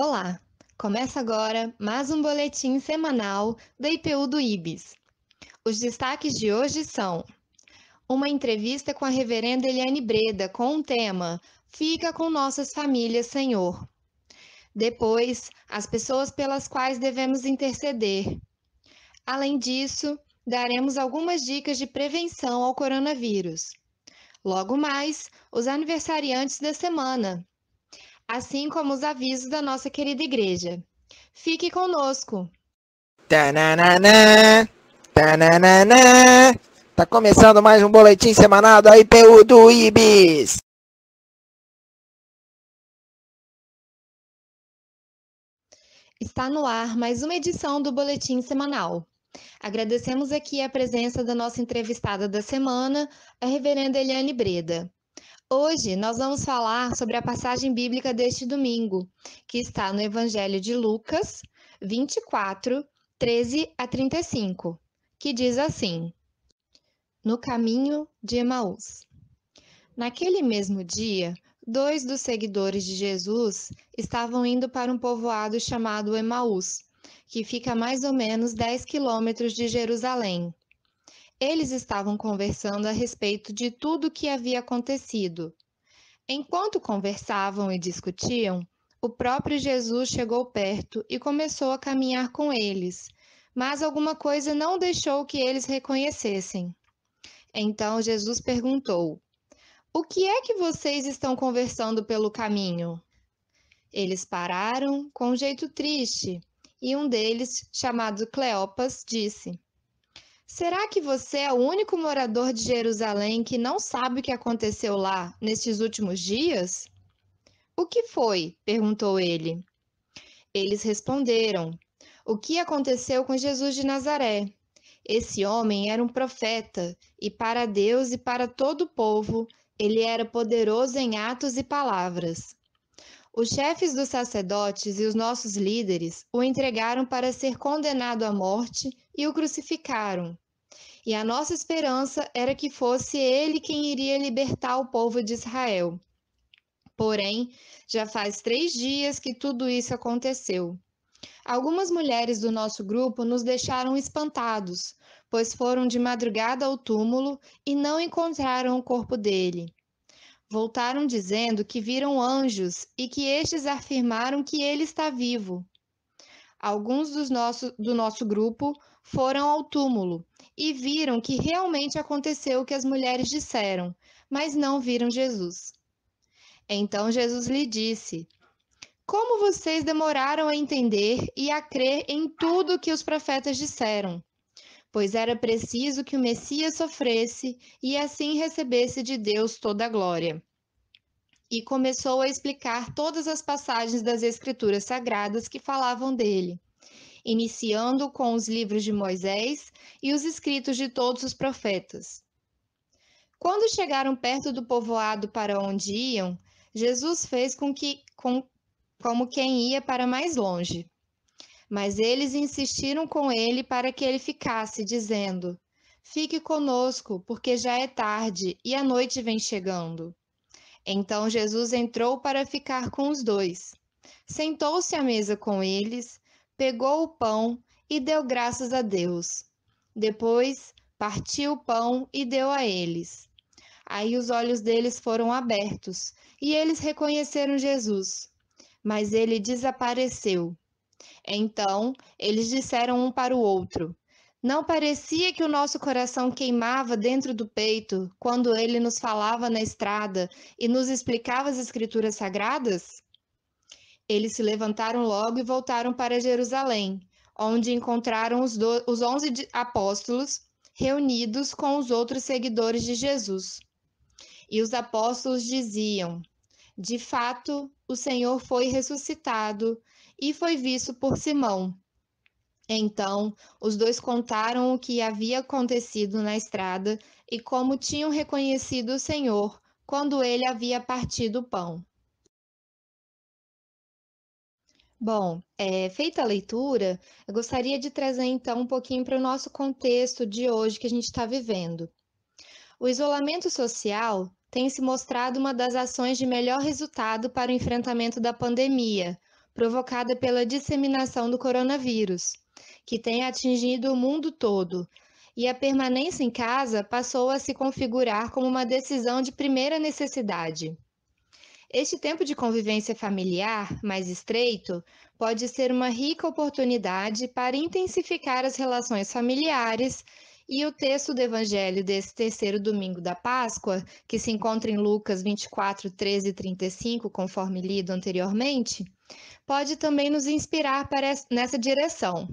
Olá! Começa agora mais um boletim semanal da IPU do IBS. Os destaques de hoje são uma entrevista com a reverenda Eliane Breda com o tema Fica com nossas famílias, Senhor. Depois, as pessoas pelas quais devemos interceder. Além disso, daremos algumas dicas de prevenção ao coronavírus. Logo mais, os aniversariantes da semana, assim como os avisos da nossa querida igreja. Fique conosco! Tananana, tananana. Tá começando mais um boletim semanal da IPU do IBS. Está no ar mais uma edição do Boletim Semanal. Agradecemos aqui a presença da nossa entrevistada da semana, a reverenda Eliane Breda. Hoje nós vamos falar sobre a passagem bíblica deste domingo, que está no Evangelho de Lucas 24, 13 a 35, que diz assim: No caminho de Emaús. Naquele mesmo dia, 2 dos seguidores de Jesus estavam indo para um povoado chamado Emaús, que fica a mais ou menos 10 quilômetros de Jerusalém. Eles estavam conversando a respeito de tudo o que havia acontecido. Enquanto conversavam e discutiam, o próprio Jesus chegou perto e começou a caminhar com eles, mas alguma coisa não deixou que eles reconhecessem. Então Jesus perguntou: O que é que vocês estão conversando pelo caminho? Eles pararam com um jeito triste, e um deles, chamado Cleopas, disse: Será que você é o único morador de Jerusalém que não sabe o que aconteceu lá nestes últimos dias? O que foi? Perguntou ele. Eles responderam: O que aconteceu com Jesus de Nazaré? Esse homem era um profeta, e para Deus e para todo o povo, ele era poderoso em atos e palavras. Os chefes dos sacerdotes e os nossos líderes o entregaram para ser condenado à morte e o crucificaram. E a nossa esperança era que fosse ele quem iria libertar o povo de Israel. Porém, já faz 3 dias que tudo isso aconteceu. Algumas mulheres do nosso grupo nos deixaram espantados, pois foram de madrugada ao túmulo e não encontraram o corpo dele. Voltaram dizendo que viram anjos e que estes afirmaram que ele está vivo. Alguns do nosso grupo foram ao túmulo e viram que realmente aconteceu o que as mulheres disseram, mas não viram Jesus. Então Jesus lhe disse: Como vocês demoraram a entender e a crer em tudo o que os profetas disseram? Pois era preciso que o Messias sofresse e assim recebesse de Deus toda a glória. E começou a explicar todas as passagens das Escrituras Sagradas que falavam dele, iniciando com os livros de Moisés e os escritos de todos os profetas. Quando chegaram perto do povoado para onde iam, Jesus fez como quem ia para mais longe. Mas eles insistiram com ele para que ele ficasse, dizendo: Fique conosco, porque já é tarde e a noite vem chegando. Então Jesus entrou para ficar com os dois. Sentou-se à mesa com eles, pegou o pão e deu graças a Deus. Depois, partiu o pão e deu a eles. Aí os olhos deles foram abertos e eles reconheceram Jesus. Mas ele desapareceu. Então eles disseram um para o outro: Não parecia que o nosso coração queimava dentro do peito quando ele nos falava na estrada e nos explicava as Escrituras Sagradas? Eles se levantaram logo e voltaram para Jerusalém, onde encontraram os 11 apóstolos reunidos com os outros seguidores de Jesus. E os apóstolos diziam: De fato, o Senhor foi ressuscitado e foi visto por Simão. Então, os dois contaram o que havia acontecido na estrada e como tinham reconhecido o Senhor quando ele havia partido o pão. Bom, feita a leitura, eu gostaria de trazer então um pouquinho para o nosso contexto de hoje que a gente está vivendo. O isolamento social tem se mostrado uma das ações de melhor resultado para o enfrentamento da pandemia, provocada pela disseminação do coronavírus, que tem atingido o mundo todo, e a permanência em casa passou a se configurar como uma decisão de primeira necessidade. Este tempo de convivência familiar mais estreito pode ser uma rica oportunidade para intensificar as relações familiares, e o texto do Evangelho desse terceiro domingo da Páscoa, que se encontra em Lucas 24, 13 e 35, conforme lido anteriormente, pode também nos inspirar nessa direção.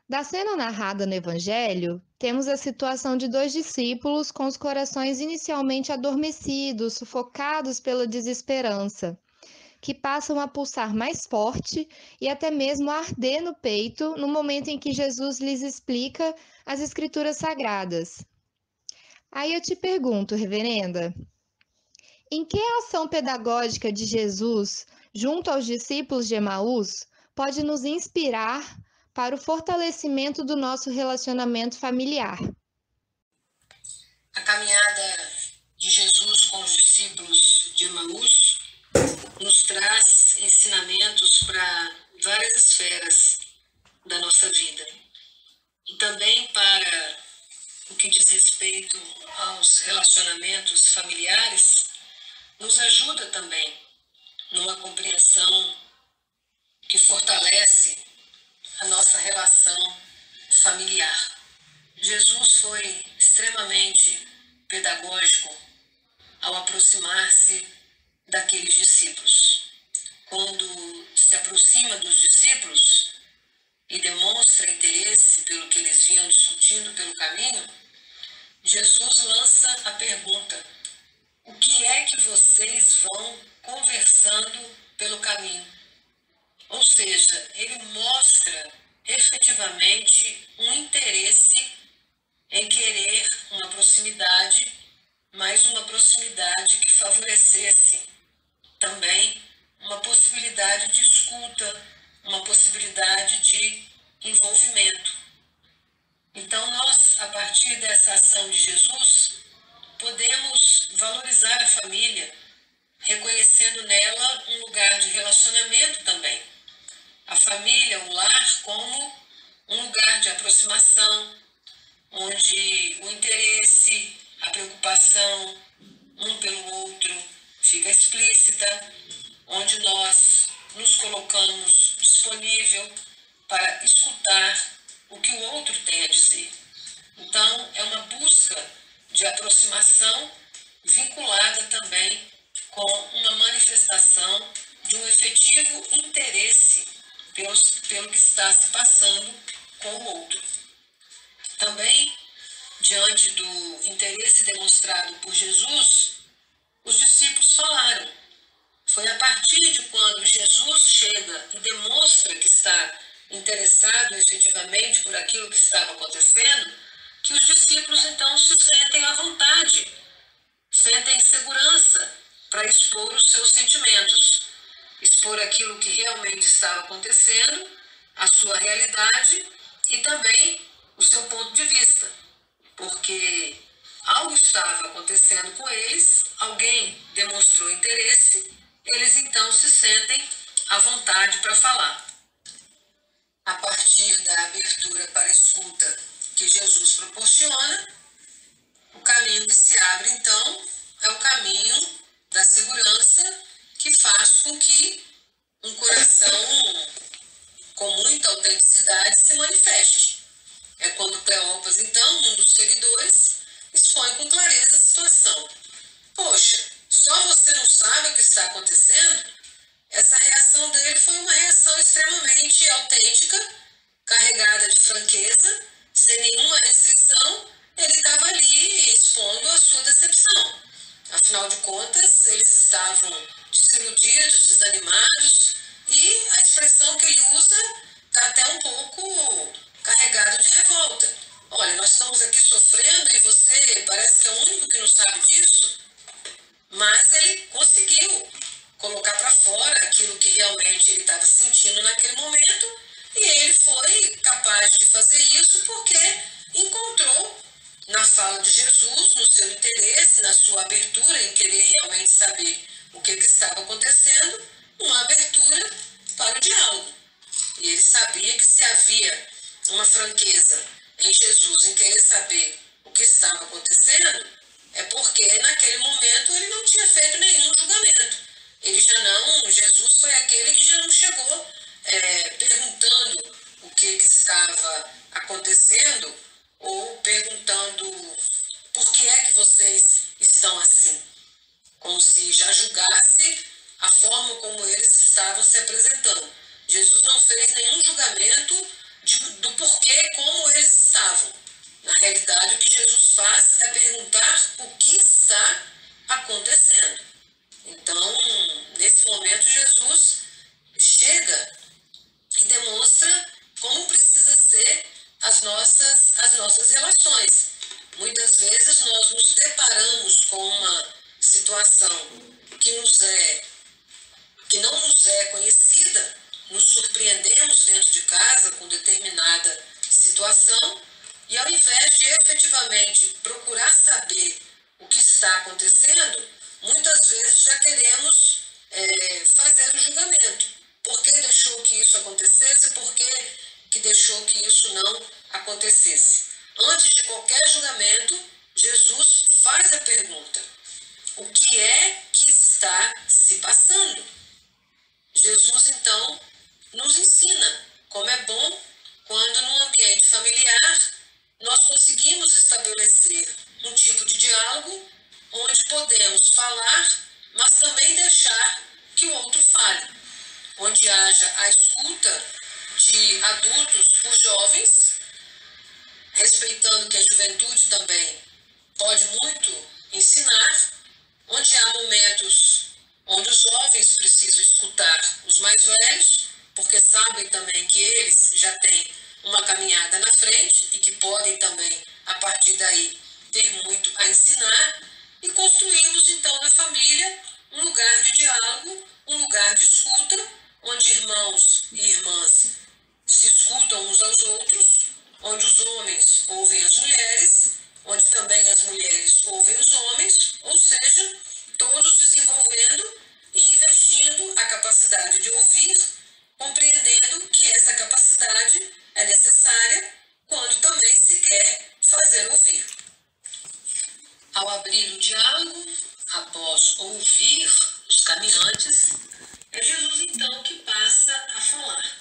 Da cena narrada no Evangelho, temos a situação de dois discípulos com os corações inicialmente adormecidos, sufocados pela desesperança, que passam a pulsar mais forte e até mesmo a arder no peito no momento em que Jesus lhes explica as Escrituras Sagradas. Aí eu te pergunto, reverenda, em que a ação pedagógica de Jesus junto aos discípulos de Emaús pode nos inspirar para o fortalecimento do nosso relacionamento familiar? A caminhada de Jesus com os discípulos de Emaús nos traz ensinamentos para várias esferas da nossa vida. E também para o que diz respeito aos relacionamentos familiares, nos ajuda também numa compreensão que fortalece a nossa relação familiar. Jesus foi extremamente pedagógico ao aproximar-se daqueles discípulos. Quando se aproxima dos discípulos e demonstra interesse pelo que eles vinham discutindo pelo caminho, Jesus lança a pergunta: o que é que vocês vão conversando pelo caminho? Ou seja, ele mostra efetivamente um interesse em querer uma proximidade, mas uma proximidade que favorecesse também uma possibilidade de escuta, uma possibilidade de envolvimento. Então nós, a partir dessa ação de Jesus, podemos valorizar a família, reconhecendo nela um lugar de relacionamento também. A família, o lar, como um lugar de aproximação, onde o interesse, a preocupação um pelo outro fica explícita, onde nós nos colocamos disponível para escutar o que o outro tem a dizer. Então, é uma busca de aproximação vinculada também com uma manifestação de um efetivo interesse pelo que está se passando com o outro. Também, diante do interesse demonstrado por Jesus, os discípulos falaram. Foi a partir de quando Jesus chega e demonstra que está interessado efetivamente por aquilo que estava acontecendo, que os discípulos então se sentem à vontade, sentem segurança para expor os seus sentimentos, expor aquilo que realmente estava acontecendo, a sua realidade e também o seu ponto de vista, porque algo estava acontecendo com eles, alguém demonstrou interesse, eles então se sentem à vontade para falar. A partir da abertura para a escuta que Jesus proporciona, o caminho que se abre então é o caminho da segurança, que faz com que um coração com muita autenticidade se manifeste. É quando Cleopas, então, um dos seguidores, expõe com clareza a situação. Poxa, só você não sabe o que está acontecendo? Essa reação dele foi uma reação extremamente autêntica, carregada de franqueza, sem nenhuma restrição. Ele estava ali expondo a sua decepção. Afinal de contas, eles estavam desiludidos, desanimados, e a expressão que ele usa está até um pouco carregado de revolta. Olha, nós estamos aqui sofrendo e você parece que é o único que não sabe disso. Mas ele conseguiu colocar para fora aquilo que realmente ele estava sentindo naquele momento, e ele foi capaz de fazer isso porque encontrou na fala de Jesus, no seu interesse, na sua abertura em querer realmente saber o que estava acontecendo, uma abertura para o diálogo. E ele sabia que se havia uma franqueza em Jesus em querer saber o que estava acontecendo, é porque naquele momento ele não tinha feito nenhum julgamento. Jesus foi aquele que já não chegou perguntando o que estava acontecendo ou perguntando por que é que vocês estão assim, como se já julgasse a forma como eles estavam se apresentando. Jesus não fez nenhum julgamento do porquê, como eles estavam. Na realidade, o que Jesus faz é perguntar o que está acontecendo. Então, nesse momento, Jesus chega e demonstra como precisa ser as nossas relações. Muitas vezes nós nos deparamos com uma situação que não nos é conhecida, nos surpreendemos dentro de casa com determinada situação e ao invés de efetivamente procurar saber o que está acontecendo, muitas vezes já queremos fazer o julgamento. Por que deixou que isso acontecesse? Por que deixou que isso não acontecesse? Antes de qualquer julgamento, Jesus faz a pergunta: o que é que está se passando? Jesus, então, nos ensina como é bom quando, num ambiente familiar, nós conseguimos estabelecer um tipo de diálogo onde podemos falar, mas também deixar que o outro fale, onde haja a escuta de adultos por jovens, respeitando que a juventude também pode muito ensinar, onde há momentos onde os jovens precisam escutar os mais velhos, porque sabem também que eles já têm uma caminhada na frente e que podem também, a partir daí, ter muito a ensinar, e construímos então na família um lugar de diálogo, um lugar de escuta, onde irmãos e irmãs se escutam uns aos outros, onde os homens ouvem as mulheres, onde também as mulheres ouvem os homens, ou seja, todos desenvolvendo e investindo a capacidade de ouvir, compreendendo que essa capacidade é necessária quando também se quer fazer ouvir. Ao abrir o diálogo, após ouvir os caminhantes, é Jesus então que passa a falar.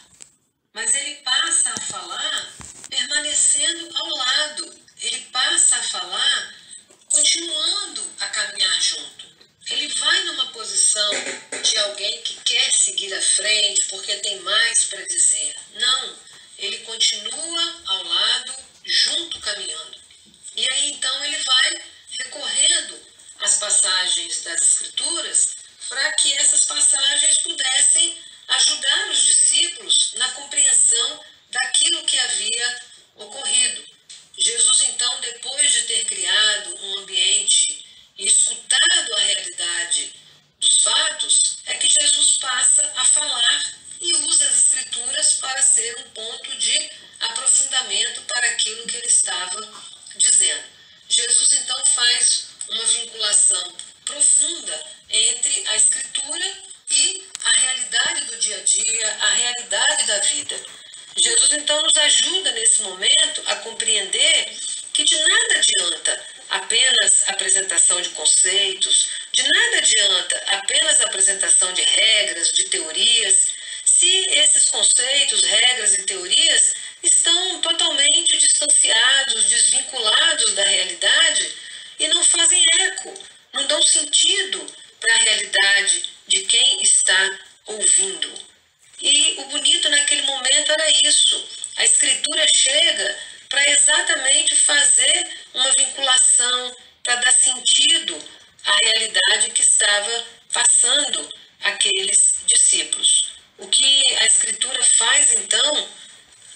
Mas ele passa a falar permanecendo ao lado. Ele passa a falar continuando a caminhar junto. Ele vai numa posição de alguém que quer seguir à frente porque tem mais para dizer. Não, ele continua ao lado, junto, caminhando. E aí então ele vai recorrendo às passagens das Escrituras para que essas passagens pudessem ajudar os discípulos na compreensão daquilo que havia ocorrido. Jesus, então, depois de ter criado um ambiente e escutado a realidade dos fatos, é que Jesus passa a falar e usa as Escrituras para ser um ponto de aprofundamento para aquilo que ele estava dizendo. Jesus, então, faz uma vinculação profunda entre a Escritura e a realidade do dia a dia, a realidade da vida. Jesus, então, nos ajuda nesse momento a compreender que de nada adianta apenas a apresentação de conceitos, de nada adianta apenas a apresentação de regras, de teorias, se esses conceitos, regras e teorias estão totalmente distanciados, desvinculados da realidade e não fazem eco, não dão sentido para a realidade de quem está ouvindo. E o bonito naquele momento era isso. A Escritura chega para exatamente fazer uma vinculação, para dar sentido à realidade que estava passando aqueles discípulos. O que a Escritura faz então,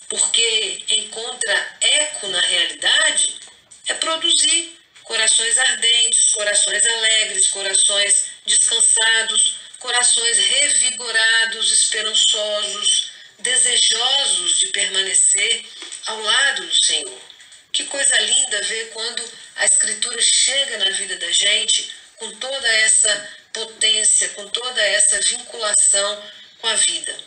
porque encontra eco na realidade, é produzir corações ardentes, corações alegres, corações descansados, corações revigorados, esperançosos, desejosos de permanecer ao lado do Senhor. Que coisa linda ver quando a Escritura chega na vida da gente com toda essa potência, com toda essa vinculação com a vida.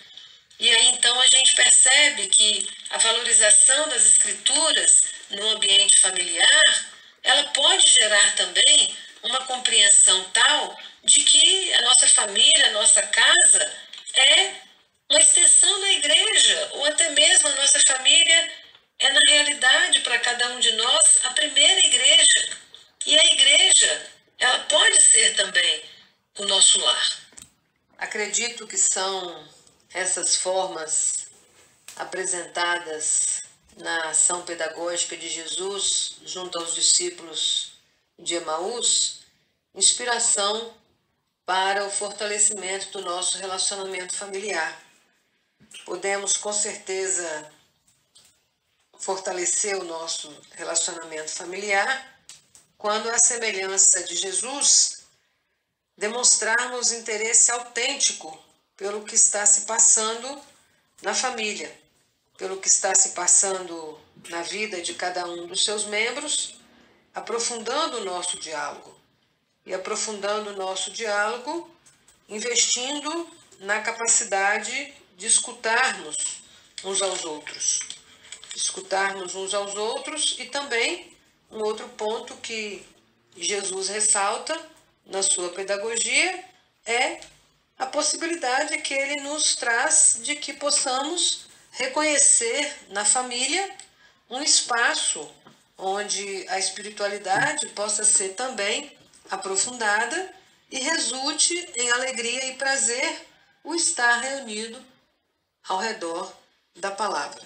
Então a gente percebe que a valorização das escrituras no ambiente familiar, ela pode gerar também uma compreensão tal de que a nossa família, a nossa casa é uma extensão da igreja, ou até mesmo a nossa família é, na realidade, para cada um de nós, a primeira igreja. E a igreja, ela pode ser também o nosso lar. Acredito que são essas formas apresentadas na ação pedagógica de Jesus junto aos discípulos de Emaús, inspiração para o fortalecimento do nosso relacionamento familiar. Podemos, com certeza, fortalecer o nosso relacionamento familiar quando, à semelhança de Jesus, demonstrarmos interesse autêntico pelo que está se passando na família, pelo que está se passando na vida de cada um dos seus membros, aprofundando o nosso diálogo. E aprofundando o nosso diálogo, investindo na capacidade de escutarmos uns aos outros. Escutarmos uns aos outros e também um outro ponto que Jesus ressalta na sua pedagogia é a possibilidade que ele nos traz de que possamos reconhecer na família um espaço onde a espiritualidade possa ser também aprofundada e resulte em alegria e prazer o estar reunido ao redor da palavra.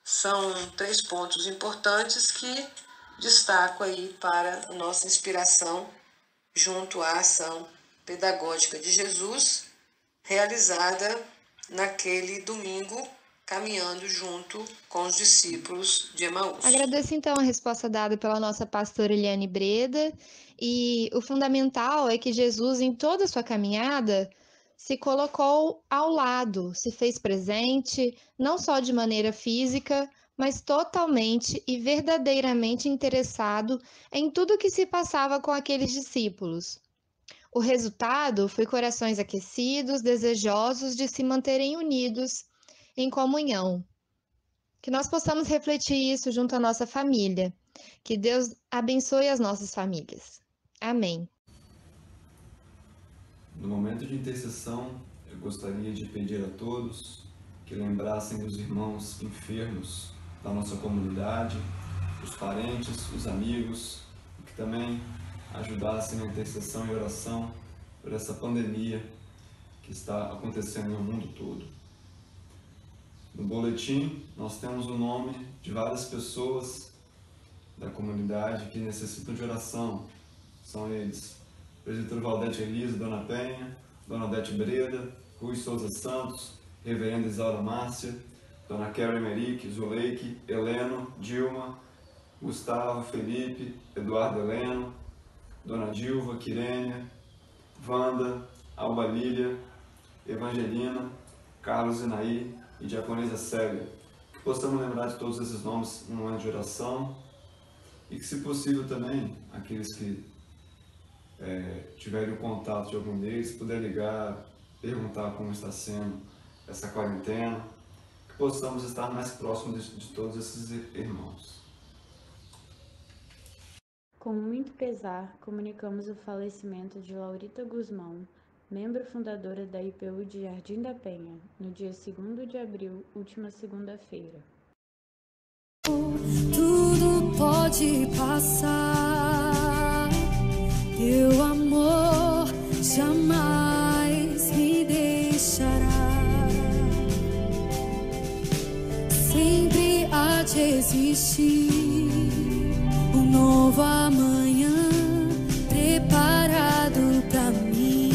São 3 pontos importantes que destaco aí para a nossa inspiração junto à ação pedagógica de Jesus, realizada naquele domingo, caminhando junto com os discípulos de Emaús. Agradeço então a resposta dada pela nossa pastora Eliane Breda, e o fundamental é que Jesus, em toda a sua caminhada, se colocou ao lado, se fez presente, não só de maneira física, mas totalmente e verdadeiramente interessado em tudo o que se passava com aqueles discípulos. O resultado foi corações aquecidos, desejosos de se manterem unidos em comunhão. Que nós possamos refletir isso junto à nossa família. Que Deus abençoe as nossas famílias. Amém. No momento de intercessão, eu gostaria de pedir a todos que lembrassem dos irmãos enfermos da nossa comunidade, os parentes, os amigos, e que também ajudassem na intercessão e oração por essa pandemia que está acontecendo no mundo todo. No boletim, nós temos o nome de várias pessoas da comunidade que necessitam de oração. São eles: Presbítero Valdete Elisa, Dona Penha, Dona Odete Breda, Rui Souza Santos, Reverenda Isaura Márcia, Dona Carol Emerick, Zuleike, Heleno, Dilma, Gustavo, Felipe, Eduardo Heleno, Dona Dilva, Quirênia, Wanda, Alba Lília, Evangelina, Carlos Inaí e Diaconisa Célia. Que possamos lembrar de todos esses nomes num momento de oração e que, se possível também, aqueles que tiverem o contato de algum deles, puder ligar, perguntar como está sendo essa quarentena, que possamos estar mais próximos de todos esses irmãos. Com muito pesar, comunicamos o falecimento de Laurita Guzmão, membro fundadora da IPU de Jardim da Penha, no dia 2º de abril, última segunda-feira. Tudo pode passar, teu amor jamais me deixará. Sempre há de existir um novo amanhã preparado pra mim.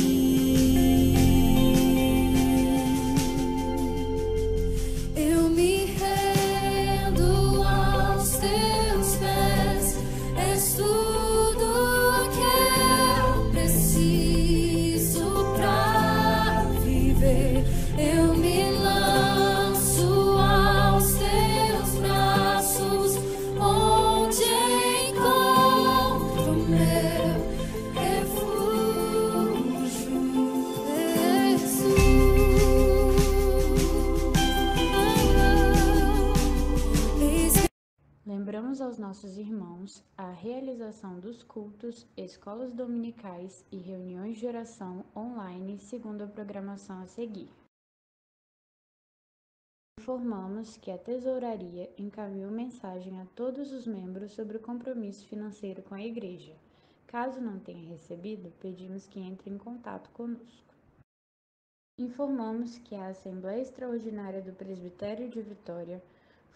Eu me rendo aos teus pés, és tudo que eu preciso pra viver. Eu me lanço aos teus braços, onde encontro nossos irmãos a realização dos cultos, escolas dominicais e reuniões de oração online segundo a programação a seguir. Informamos que a Tesouraria encaminhou mensagem a todos os membros sobre o compromisso financeiro com a Igreja. Caso não tenha recebido, pedimos que entre em contato conosco. Informamos que a Assembleia Extraordinária do Presbitério de Vitória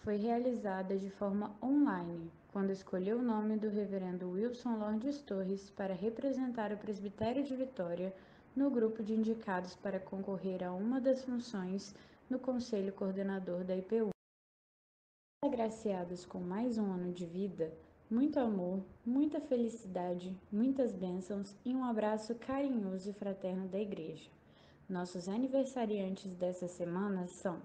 foi realizada de forma online, quando escolheu o nome do Reverendo Wilson Lourdes Torres para representar o Presbitério de Vitória no grupo de indicados para concorrer a uma das funções no Conselho Coordenador da IPU. Agraciados com mais um ano de vida, muito amor, muita felicidade, muitas bênçãos e um abraço carinhoso e fraterno da Igreja. Nossos aniversariantes dessa semana são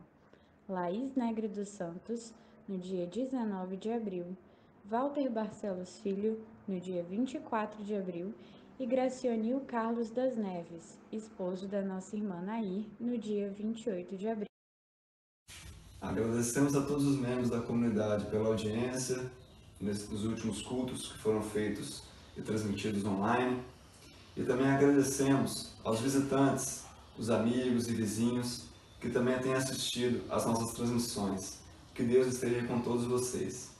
Laís Negre dos Santos, no dia 19 de abril, Walter Barcelos Filho, no dia 24 de abril, e Gracionil Carlos das Neves, esposo da nossa irmã Nair, no dia 28 de abril. Agradecemos a todos os membros da comunidade pela audiência nos últimos cultos que foram feitos e transmitidos online. E também agradecemos aos visitantes, os amigos e vizinhos que também têm assistido às nossas transmissões. Que Deus esteja com todos vocês.